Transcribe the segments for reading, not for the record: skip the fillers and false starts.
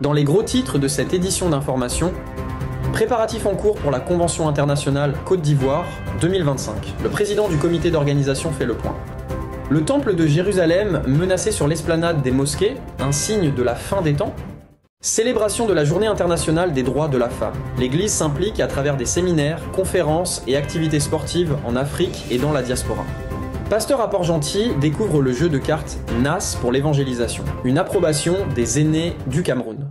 Dans les gros titres de cette édition d'information, préparatifs en cours pour la Convention internationale Côte d'Ivoire 2025. Le président du comité d'organisation fait le point. Le temple de Jérusalem menacé sur l'esplanade des mosquées, un signe de la fin des temps. Célébration de la Journée internationale des droits de la femme. L'Église s'implique à travers des séminaires, conférences et activités sportives en Afrique et dans la diaspora. Pasteur à Port-Gentil découvre le jeu de cartes NAS pour l'évangélisation. Une approbation des aînés du Cameroun.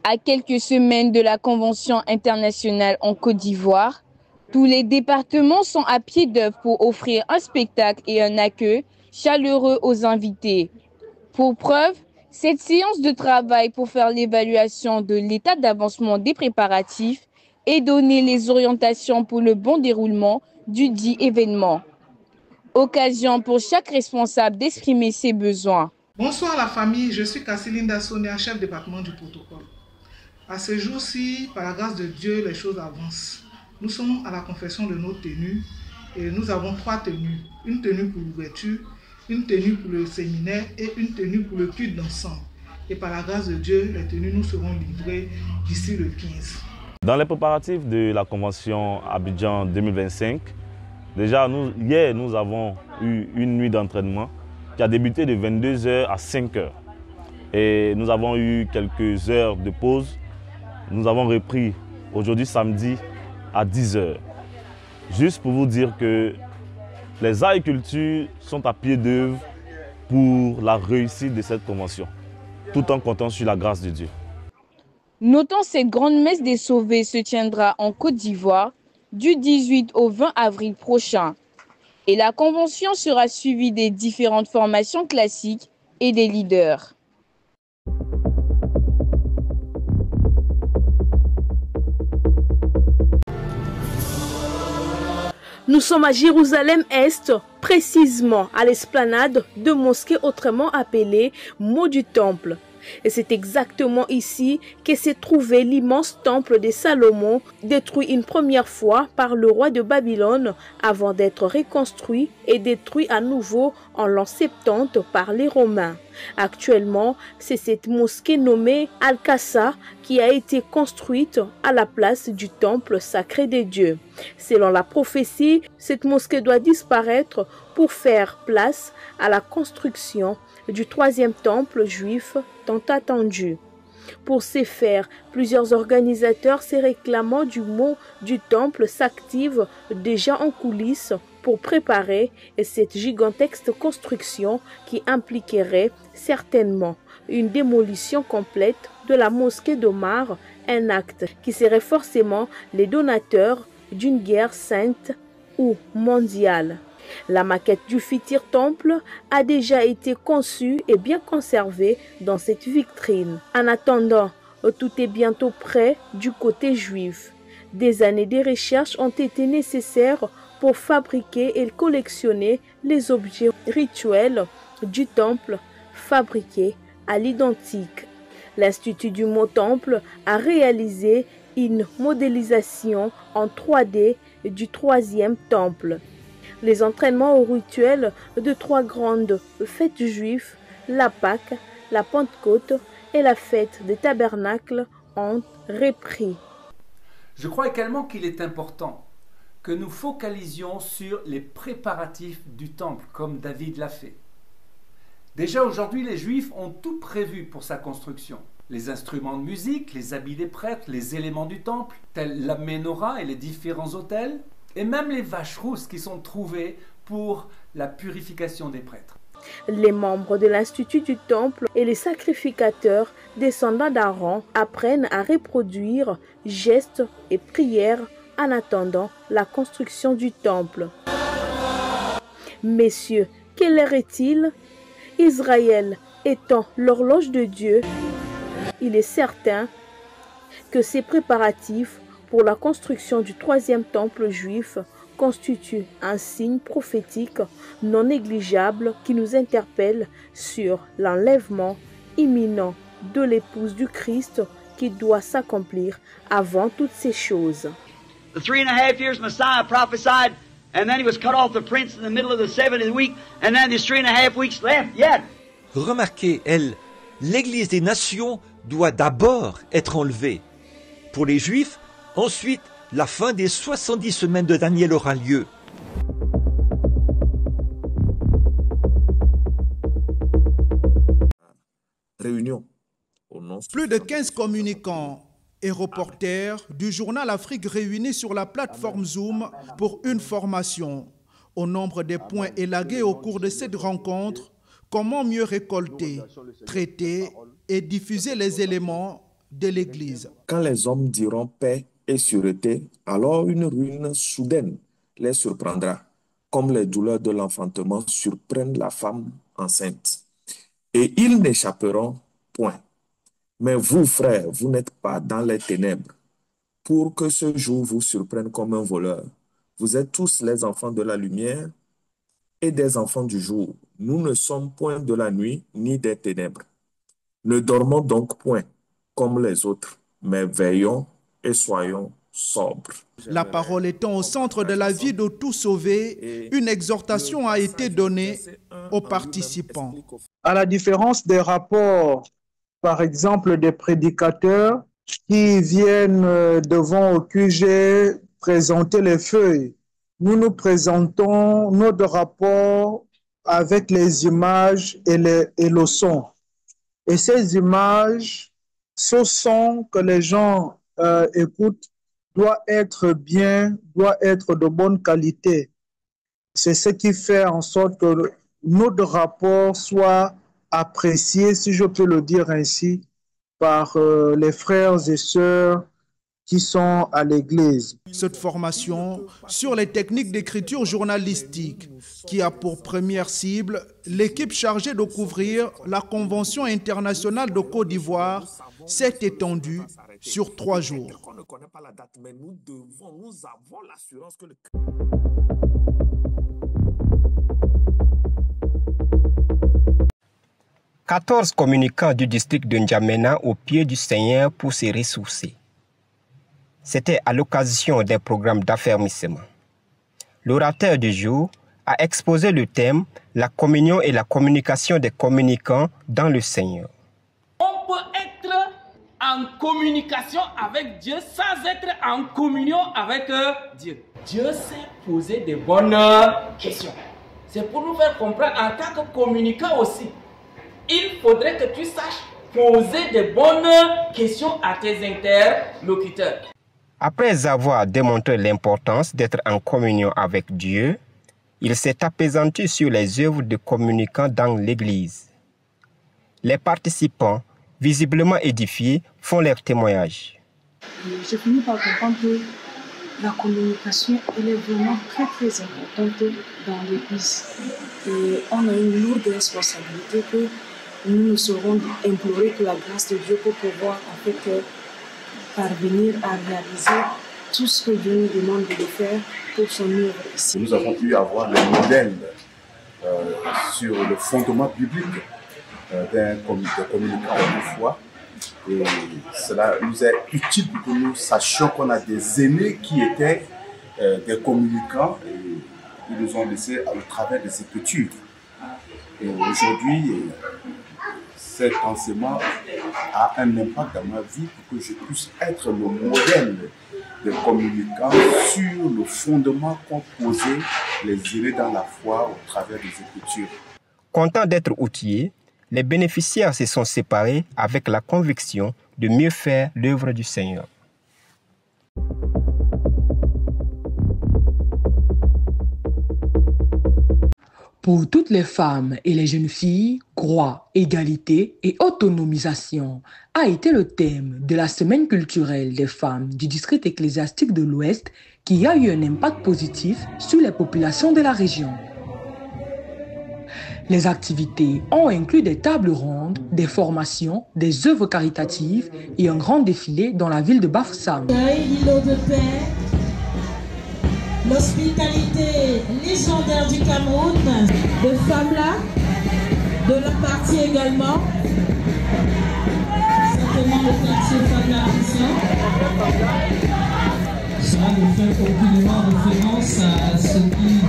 À quelques semaines de la Convention internationale en Côte d'Ivoire, tous les départements sont à pied d'œuvre pour offrir un spectacle et un accueil chaleureux aux invités. Pour preuve, cette séance de travail pour faire l'évaluation de l'état d'avancement des préparatifs et donner les orientations pour le bon déroulement du dit événement. Occasion pour chaque responsable d'exprimer ses besoins. Bonsoir la famille, je suis Casselinda Sonia, chef département du protocole. À ce jour-ci, par la grâce de Dieu, les choses avancent. Nous sommes à la confession de nos tenues et nous avons 3 tenues. Une tenue pour l'ouverture, une tenue pour le séminaire et une tenue pour le culte d'ensemble. Et par la grâce de Dieu, les tenues nous seront livrées d'ici le 15. Dans les préparatifs de la Convention Abidjan 2025, déjà hier nous avons eu une nuit d'entraînement qui a débuté de 22h à 5h. Et nous avons eu quelques heures de pause. Nous avons repris aujourd'hui samedi à 10h. Juste pour vous dire que les arts et cultures sont à pied d'œuvre pour la réussite de cette convention, tout en comptant sur la grâce de Dieu. Notons cette grande messe des sauvés se tiendra en Côte d'Ivoire du 18 au 20 avril prochain. Et la convention sera suivie des différentes formations classiques et des leaders. Nous sommes à Jérusalem-Est, précisément à l'esplanade de mosquée autrement appelée Mot du Temple. Et c'est exactement ici que s'est trouvé l'immense temple de Salomon, détruit une première fois par le roi de Babylone avant d'être reconstruit et détruit à nouveau en l'an 70 par les Romains. Actuellement, c'est cette mosquée nommée Al-Aqsa qui a été construite à la place du temple sacré des dieux. Selon la prophétie, cette mosquée doit disparaître pour faire place à la construction du 3e temple juif tant attendu. Pour ce faire, plusieurs organisateurs se réclamant du mot du temple s'activent déjà en coulisses pour préparer cette gigantesque construction qui impliquerait certainement une démolition complète de la mosquée d'Omar, un acte qui serait forcément les donateurs d'une guerre sainte ou mondiale. La maquette du futur temple a déjà été conçue et bien conservée dans cette vitrine. En attendant, tout est bientôt prêt du côté juif. Des années de recherche ont été nécessaires pour fabriquer et collectionner les objets rituels du temple fabriqués à l'identique. L'Institut du mot temple a réalisé une modélisation en 3D du 3e temple. Les entraînements au rituel de 3 grandes fêtes juives, la Pâque, la Pentecôte et la fête des tabernacles ont repris. Je crois également qu'il est important que nous focalisions sur les préparatifs du temple, comme David l'a fait. Déjà aujourd'hui, les Juifs ont tout prévu pour sa construction. Les instruments de musique, les habits des prêtres, les éléments du temple, tels la menorah et les différents autels, et même les vaches rousses qui sont trouvées pour la purification des prêtres. Les membres de l'Institut du Temple et les sacrificateurs descendants d'Aaron apprennent à reproduire gestes et prières en attendant la construction du temple. Messieurs, quelle heure est-il? Israël étant l'horloge de Dieu, il est certain que ces préparatifs pour la construction du 3e temple juif constitue un signe prophétique non négligeable qui nous interpelle sur l'enlèvement imminent de l'épouse du Christ qui doit s'accomplir avant toutes ces choses. the 3.5 years Messiah prophesied, and then he was cut off the prince in the middle of the 70th week, and then there's 3.5 weeks left yet. Remarquez, l'Église des nations doit d'abord être enlevée. Pour les Juifs, ensuite, la fin des 70 semaines de Daniel aura lieu. Réunion. Plus de 15 communicants et reporters du journal Afrique réunis sur la plateforme Zoom pour une formation. Au nombre des points élagués au cours de cette rencontre, comment mieux récolter, traiter et diffuser les éléments de l'Église. Quand les hommes diront paix et sûreté, alors une ruine soudaine les surprendra, comme les douleurs de l'enfantement surprennent la femme enceinte. Et ils n'échapperont point. Mais vous, frères, vous n'êtes pas dans les ténèbres, pour que ce jour vous surprenne comme un voleur. Vous êtes tous les enfants de la lumière et des enfants du jour. Nous ne sommes point de la nuit ni des ténèbres. Ne dormons donc point comme les autres, mais veillons et soyons sobres. La parole étant au centre de la vie de tout sauvé, une exhortation a été donnée aux participants. À la différence des rapports, par exemple, des prédicateurs qui viennent devant au QG présenter les feuilles, nous présentons notre rapport avec les images et le son. Et ces images, ce son que les gens écoutent, doit être bien, doit être de bonne qualité. C'est ce qui fait en sorte que notre rapport soit apprécié, si je peux le dire ainsi, par les frères et sœurs qui sont à l'Église. Cette formation sur les techniques d'écriture journalistique qui a pour première cible l'équipe chargée de couvrir la Convention internationale de Côte d'Ivoire s'est étendue sur 3 jours. On ne connaît pas la date, mais nous avons l'assurance que le... 14 communicants du district de N'Djamena au pied du Seigneur pour se ressourcer. C'était à l'occasion d'un programme d'affermissement. L'orateur du jour a exposé le thème « La communion et la communication des communicants dans le Seigneur ». On peut être en communication avec Dieu sans être en communion avec Dieu. Dieu sait poser de bonnes questions. C'est pour nous faire comprendre en tant que communicant aussi. Il faudrait que tu saches poser de bonnes questions à tes interlocuteurs. Après avoir démontré l'importance d'être en communion avec Dieu, il s'est appesanti sur les œuvres de communicants dans l'Église. Les participants, visiblement édifiés, font leur témoignage. J'ai fini par comprendre que la communication, elle est vraiment très très importante dans l'Église. Et on a une lourde responsabilité que nous nous serons implorer que la grâce de Dieu pour pouvoir en fait parvenir à réaliser tout ce que Dieu nous demande de faire pour son œuvre ici. Nous avons pu avoir le modèle sur le fondement biblique d'un communicant de foi. Et cela nous est utile pour que nous sachions qu'on a des aînés qui étaient des communicants et ils nous ont laissé au travers des Écritures. Et aujourd'hui, cet enseignement a un impact dans ma vie pour que je puisse être le modèle de communicants sur le fondement qu'ont posé les aînés dans la foi au travers des Écritures. Content d'être outillés, les bénéficiaires se sont séparés avec la conviction de mieux faire l'œuvre du Seigneur. Pour toutes les femmes et les jeunes filles, croix, égalité et autonomisation a été le thème de la semaine culturelle des femmes du district ecclésiastique de l'Ouest qui a eu un impact positif sur les populations de la région. Les activités ont inclus des tables rondes, des formations, des œuvres caritatives et un grand défilé dans la ville de Bafoussam. L'îlot de paix, l'hospitalité légendaire du Cameroun, de Famla, de la partie également, certainement le quartier Famla. Ça ne fait aucunement référence à ce qui...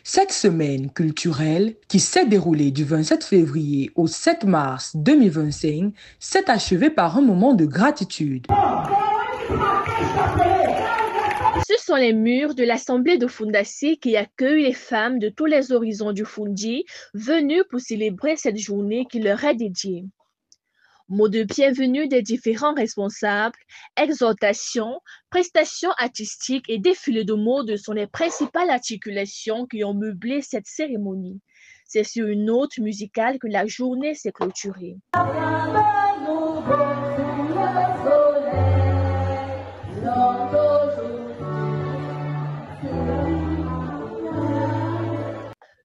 Cette semaine culturelle, qui s'est déroulée du 27 février au 7 mars 2025, s'est achevée par un moment de gratitude. Ce sont les murs de l'Assemblée de Fundassi qui accueillent les femmes de tous les horizons du Fundi venues pour célébrer cette journée qui leur est dédiée. Mots de bienvenue des différents responsables, exhortations, prestations artistiques et défilés de modes sont les principales articulations qui ont meublé cette cérémonie. C'est sur une note musicale que la journée s'est clôturée.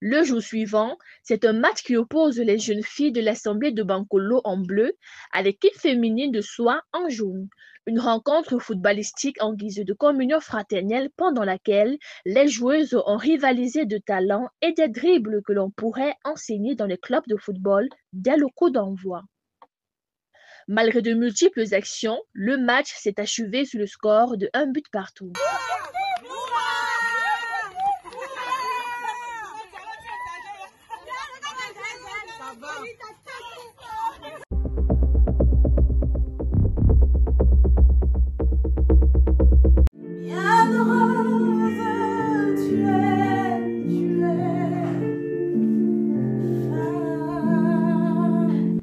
Le jour suivant, c'est un match qui oppose les jeunes filles de l'Assemblée de Bankolo en bleu à l'équipe féminine de Soie en jaune. Une rencontre footballistique en guise de communion fraternelle pendant laquelle les joueuses ont rivalisé de talents et des dribbles que l'on pourrait enseigner dans les clubs de football dès le coup d'envoi. Malgré de multiples actions, le match s'est achevé sur le score de 1 but partout.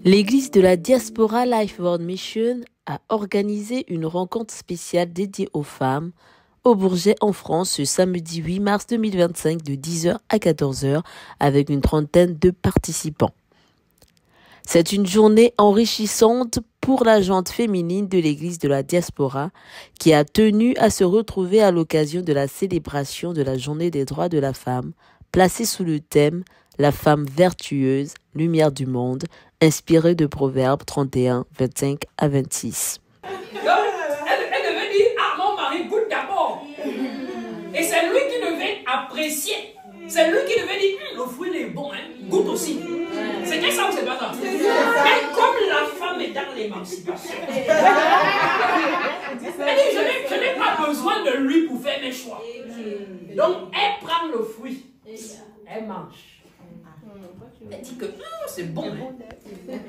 L'église de la Diaspora Life World Mission a organisé une rencontre spéciale dédiée aux femmes au Bourget en France ce samedi 8 mars 2025 de 10h à 14h avec une trentaine de participants. C'est une journée enrichissante pour la gente féminine de l'église de la Diaspora qui a tenu à se retrouver à l'occasion de la célébration de la journée des droits de la femme, placée sous le thème « La femme vertueuse, lumière du monde », inspiré de Proverbes 31, 25 à 26. Elle devait dire « Ah, mon mari, goûte d'abord ». Et c'est lui qui devait apprécier. C'est lui qui devait dire « Le fruit est bon, hein, goûte aussi ». C'était ça ou c'est pas ça? Mais comme la femme est dans l'émancipation, elle dit « Je n'ai pas besoin de lui pour faire mes choix ». Donc, elle prend le fruit, elle mange. Elle dit que c'est bon.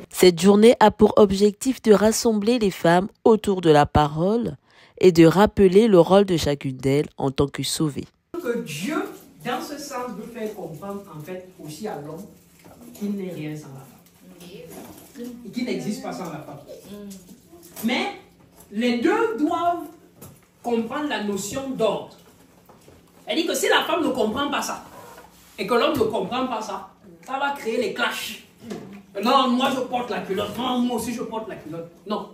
Cette journée a pour objectif de rassembler les femmes autour de la parole et de rappeler le rôle de chacune d'elles en tant que sauvée. Que Dieu, dans ce sens, veut faire comprendre en fait aussi à l'homme qu'il n'est rien sans la femme. Et qu'il n'existe pas sans la femme. Mais les deux doivent comprendre la notion d'ordre. Elle dit que si la femme ne comprend pas ça, et que l'homme ne comprend pas ça, ça va créer les clashs. Non, moi je porte la culotte. Non, moi aussi je porte la culotte. Non.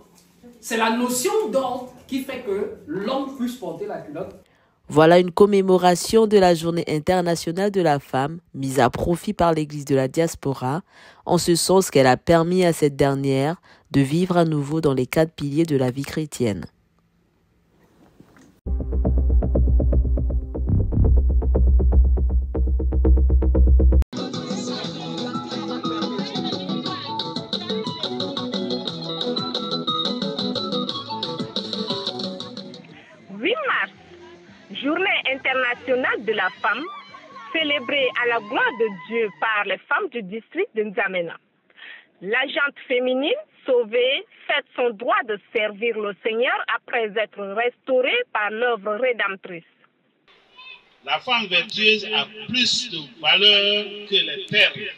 C'est la notion d'ordre qui fait que l'homme puisse porter la culotte. Voilà une commémoration de la Journée internationale de la femme, mise à profit par l'Église de la Diaspora, en ce sens qu'elle a permis à cette dernière de vivre à nouveau dans les 4 piliers de la vie chrétienne. Journée internationale de la femme, célébrée à la gloire de Dieu par les femmes du district de N'Djamena. La gente féminine sauvée fête son droit de servir le Seigneur après être restaurée par l'œuvre rédemptrice. La femme vertueuse a plus de valeur que les perles.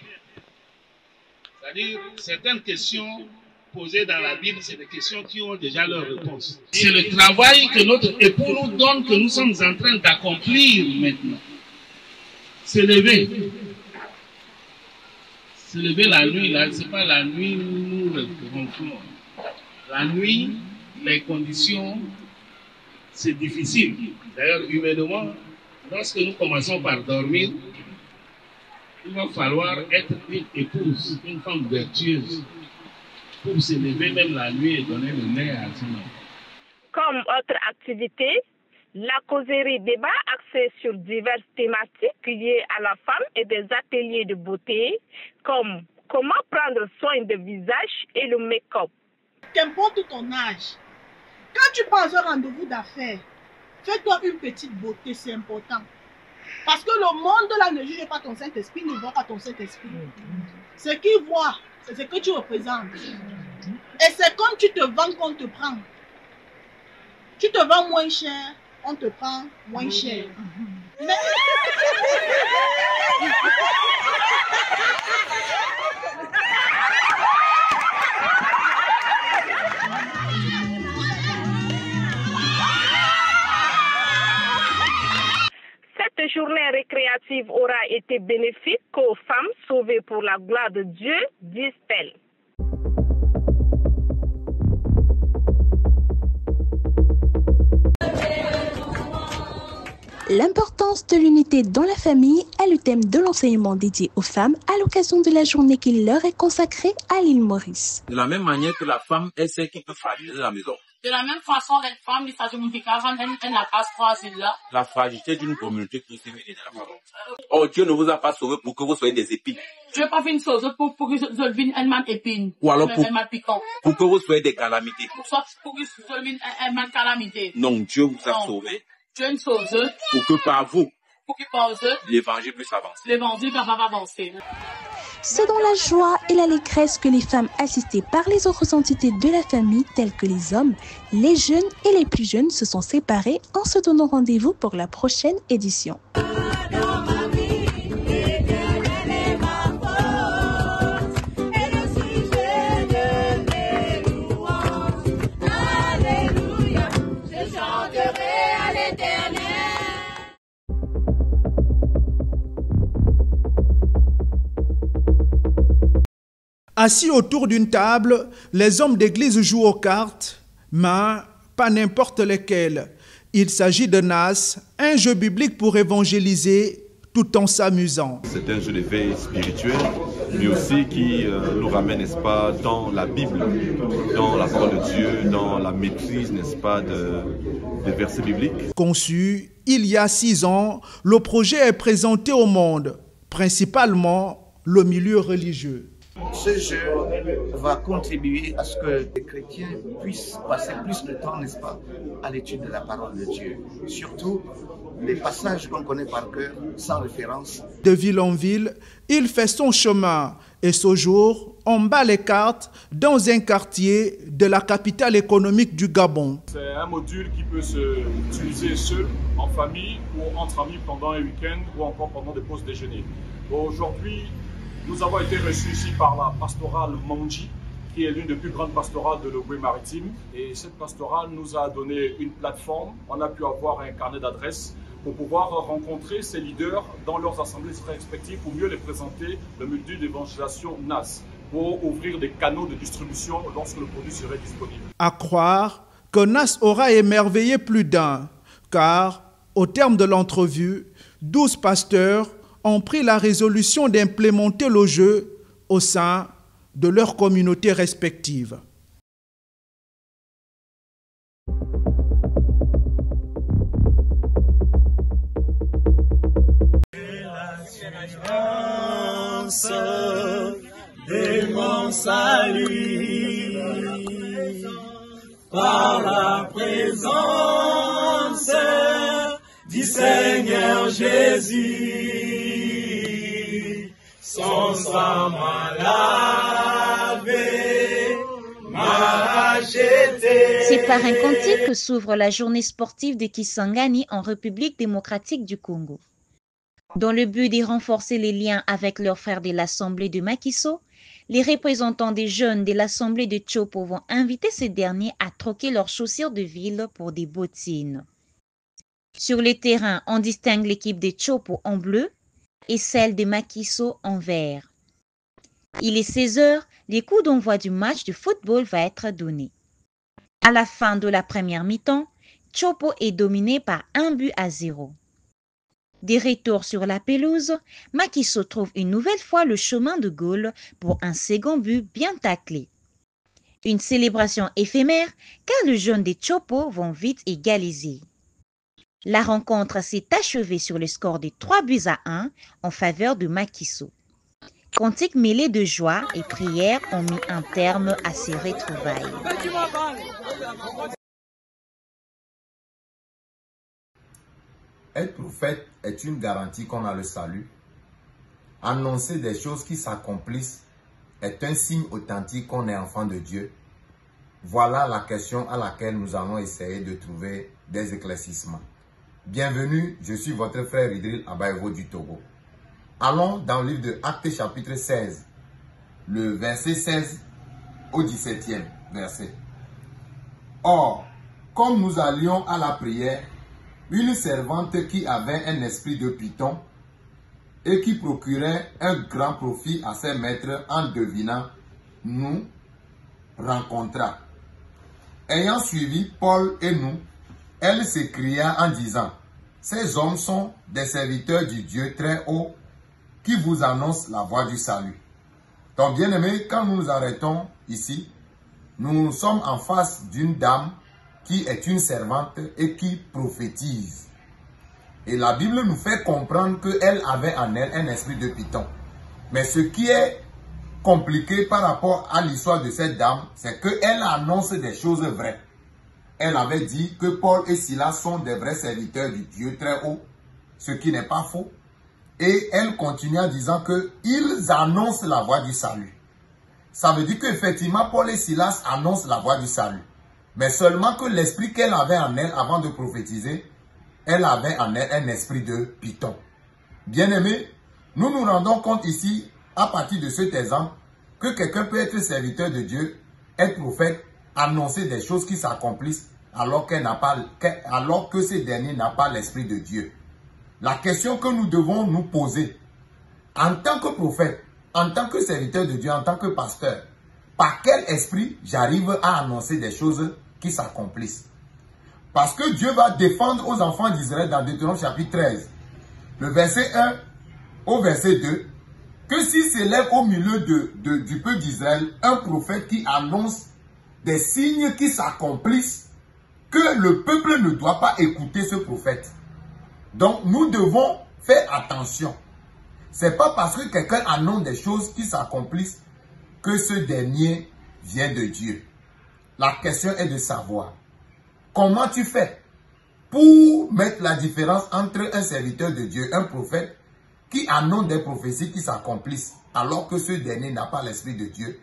C'est-à-dire, certaines questions posées dans la Bible, c'est des questions qui ont déjà leur réponse. C'est le travail que notre époux nous donne, que nous sommes en train d'accomplir maintenant. Se lever. Se lever la nuit, là, c'est pas la nuit où nous rentrons. La nuit, les conditions, c'est difficile. D'ailleurs, humainement, lorsque nous commençons par dormir, il va falloir être une épouse, une femme vertueuse, pour se lever même la nuit et donner le lait à son enfant. Comme autre activité, la causerie débat axée sur diverses thématiques liées à la femme et des ateliers de beauté comme comment prendre soin du visage et le make-up. Qu'importe ton âge, quand tu prends un rendez-vous d'affaires, fais-toi une petite beauté, c'est important. Parce que le monde là ne juge pas ton Saint-Esprit, ne voit pas ton Saint-Esprit. Ce qu'il voit, c'est ce que tu représentes. Et c'est comme tu te vends qu'on te prend. Tu te vends moins cher, on te prend moins cher. Mais... Cette journée récréative aura été bénéfique aux femmes sauvées pour la gloire de Dieu, disent-elles. L'importance de l'unité dans la famille est le thème de l'enseignement dédié aux femmes à l'occasion de la journée qui leur est consacrée à l'île Maurice. De la même manière que la femme est celle qui peut fragiliser la maison. De la même façon, les femmes, ça signifie qu'elles n'a pas là. La fragilité d'une communauté qui s'est menée dans la famille. Oh, Dieu ne vous a pas sauvé pour que vous soyez des épines. Dieu n'a pas fait une chose pour que vous soyez un man épine. Ou alors pour que vous soyez des calamités. Pour que vous soyez un man calamité. Non, Dieu vous a sauvé. Dieu une chose. Pour que par vous, l'évangile puisse avancer. L'évangile va avancer. C'est dans la joie et l'allégresse que les femmes assistées par les autres entités de la famille, telles que les hommes, les jeunes et les plus jeunes, se sont séparées en se donnant rendez-vous pour la prochaine édition. Assis autour d'une table, les hommes d'église jouent aux cartes, mais pas n'importe lesquelles. Il s'agit de Nas, un jeu biblique pour évangéliser tout en s'amusant. C'est un jeu de veille spirituel, mais aussi qui nous ramène, n'est-ce pas, dans la Bible, dans la parole de Dieu, dans la maîtrise, n'est-ce pas, des versets bibliques. Conçu il y a 6 ans, le projet est présenté au monde, principalement le milieu religieux. Ce jeu va contribuer à ce que les chrétiens puissent passer plus de temps, n'est-ce pas, à l'étude de la parole de Dieu. Surtout les passages qu'on connaît par cœur, sans référence. De ville en ville, il fait son chemin et ce jour, on bat les cartes dans un quartier de la capitale économique du Gabon. C'est un module qui peut s'utiliser seul, en famille ou entre amis pendant un week-end ou encore pendant des pauses déjeuner. Aujourd'hui, nous avons été reçus ici par la pastorale Mondji, qui est l'une des plus grandes pastorales de l'Ogooué-Maritime. Et cette pastorale nous a donné une plateforme. On a pu avoir un carnet d'adresses pour pouvoir rencontrer ces leaders dans leurs assemblées respectives pour mieux les présenter le module d'évangélisation NAS, pour ouvrir des canaux de distribution lorsque le produit serait disponible. À croire que NAS aura émerveillé plus d'un, car au terme de l'entrevue, 12 pasteurs ont pris la résolution d'implémenter le jeu au sein de leurs communautés respectives. De mon salut, par la présence du Seigneur Jésus, son sang m'a lavé, m'a acheté. C'est par un cantique que s'ouvre la journée sportive de Kisangani en République démocratique du Congo. Dans le but de renforcer les liens avec leurs frères de l'Assemblée de Makiso, les représentants des jeunes de l'Assemblée de Chopo vont inviter ces derniers à troquer leurs chaussures de ville pour des bottines. Sur le terrain, on distingue l'équipe de Chopo en bleu et celle de Makiso en vert. Il est 16 h, les coups d'envoi du match de football va être donné. À la fin de la première mi-temps, Chopo est dominé par 1-0. Des retours sur la pelouse, Makiso trouve une nouvelle fois le chemin de goal pour un second but bien taclé. Une célébration éphémère car le jeûne des Chopo vont vite égaliser. La rencontre s'est achevée sur le score de 3-1 en faveur de Makiso. Cantiques mêlés de joie et prières ont mis un terme à ces retrouvailles. Être prophète est une garantie qu'on a le salut. Annoncer des choses qui s'accomplissent est un signe authentique qu'on est enfant de Dieu. Voilà la question à laquelle nous allons essayer de trouver des éclaircissements. Bienvenue, je suis votre frère Idril Abayevo du Togo. Allons dans le livre de Actes chapitre 16, le verset 16 au 17e verset. Or, comme nous allions à la prière, une servante qui avait un esprit de python et qui procurait un grand profit à ses maîtres en devinant, nous rencontra. Ayant suivi Paul et nous, elle s'écria en disant, « Ces hommes sont des serviteurs du Dieu très haut qui vous annoncent la voie du salut. » Donc, bien aimé, quand nous nous arrêtons ici, nous sommes en face d'une dame qui est une servante et qui prophétise. Et la Bible nous fait comprendre qu'elle avait en elle un esprit de python. Mais ce qui est compliqué par rapport à l'histoire de cette dame, c'est qu'elle annonce des choses vraies. Elle avait dit que Paul et Silas sont des vrais serviteurs du Dieu très haut, ce qui n'est pas faux. Et elle continue en disant qu'ils annoncent la voie du salut. Ça veut dire qu'effectivement, Paul et Silas annoncent la voie du salut. Mais seulement que l'esprit qu'elle avait en elle avant de prophétiser, elle avait en elle un esprit de python. Bien-aimés, nous nous rendons compte ici, à partir de cet exemple, que quelqu'un peut être serviteur de Dieu, être prophète, annoncer des choses qui s'accomplissent alors que ce dernier n'a pas l'esprit de Dieu. La question que nous devons nous poser, en tant que prophète, en tant que serviteur de Dieu, en tant que pasteur, par quel esprit j'arrive à annoncer des choses qui s'accomplissent? Parce que Dieu va défendre aux enfants d'Israël dans Deutéronome chapitre 13, le verset 1 au verset 2, que s'il s'élève au milieu du peuple d'Israël un prophète qui annonce des signes qui s'accomplissent, que le peuple ne doit pas écouter ce prophète. Donc nous devons faire attention. Ce n'est pas parce que quelqu'un annonce des choses qui s'accomplissent que ce dernier vient de Dieu. La question est de savoir comment tu fais pour mettre la différence entre un serviteur de Dieu, un prophète, qui annonce des prophéties qui s'accomplissent alors que ce dernier n'a pas l'esprit de Dieu,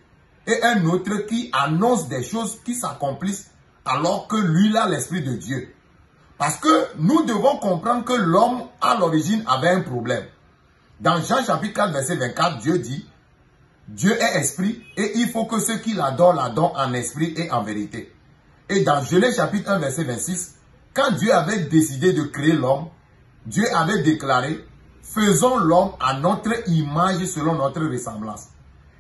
et un autre qui annonce des choses qui s'accomplissent alors que lui a l'esprit de Dieu. Parce que nous devons comprendre que l'homme à l'origine avait un problème. Dans Jean chapitre 4 verset 24, Dieu dit, Dieu est esprit et il faut que ceux qui l'adorent l'adorent en esprit et en vérité. Et dans Genèse chapitre 1 verset 26, quand Dieu avait décidé de créer l'homme, Dieu avait déclaré, faisons l'homme à notre image selon notre ressemblance.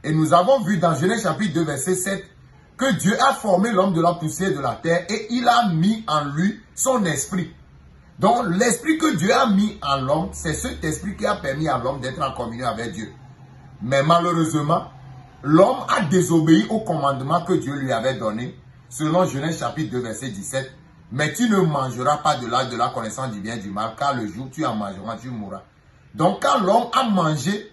Et nous avons vu dans Genèse chapitre 2 verset 7 que Dieu a formé l'homme de la poussière de la terre et il a mis en lui son esprit. Donc l'esprit que Dieu a mis en l'homme, c'est cet esprit qui a permis à l'homme d'être en communion avec Dieu. Mais malheureusement, l'homme a désobéi au commandement que Dieu lui avait donné, selon Genèse chapitre 2 verset 17. Mais tu ne mangeras pas de l'arbre de la connaissance du bien et du mal, car le jour où tu en mangeras, tu mourras. Donc quand l'homme a mangé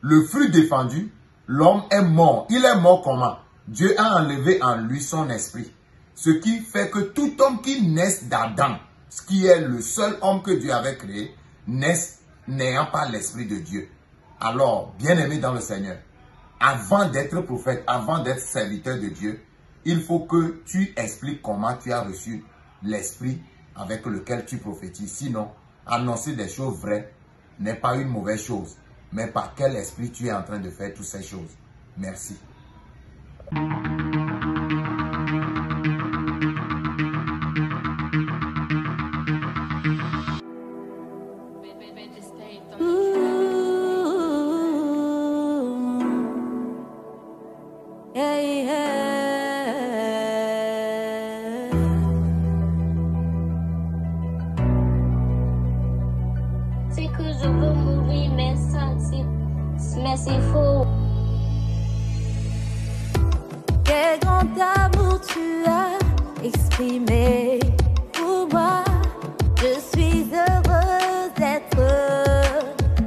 le fruit défendu, l'homme est mort. Il est mort comment? Dieu a enlevé en lui son esprit. Ce qui fait que tout homme qui naît d'Adam, ce qui est le seul homme que Dieu avait créé, naît n'ayant pas l'esprit de Dieu. Alors, bien-aimé dans le Seigneur, avant d'être prophète, avant d'être serviteur de Dieu, il faut que tu expliques comment tu as reçu l'esprit avec lequel tu prophétises. Sinon, annoncer des choses vraies n'est pas une mauvaise chose. Mais par quel esprit tu es en train de faire toutes ces choses? Merci. C'est que je veux mourir, mais c'est faux. Quel grand tu as exprimé pour moi. Je suis heureuse d'être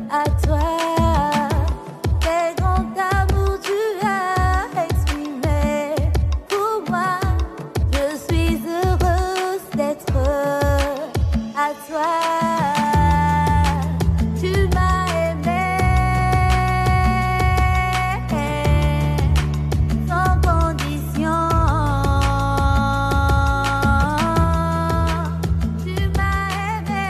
à toi. Quel grand amour tu as exprimé pour moi. Je suis heureuse d'être à toi. Tu m'as aimé sans condition. Tu m'as aimé,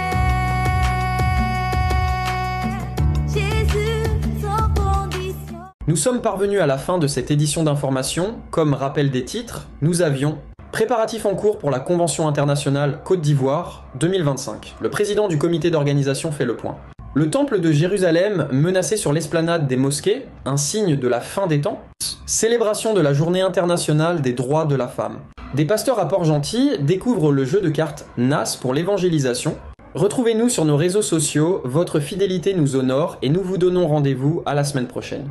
Jésus, sans condition. Nous sommes parvenus à la fin de cette édition d'information. Comme rappel des titres, nous avions préparatifs en cours pour la Convention internationale Côte d'Ivoire 2025. Le président du comité d'organisation fait le point. Le temple de Jérusalem menacé sur l'esplanade des mosquées, un signe de la fin des temps. Célébration de la journée internationale des droits de la femme. Des pasteurs à Port-Gentil découvrent le jeu de cartes NAS pour l'évangélisation. Retrouvez-nous sur nos réseaux sociaux, votre fidélité nous honore et nous vous donnons rendez-vous à la semaine prochaine.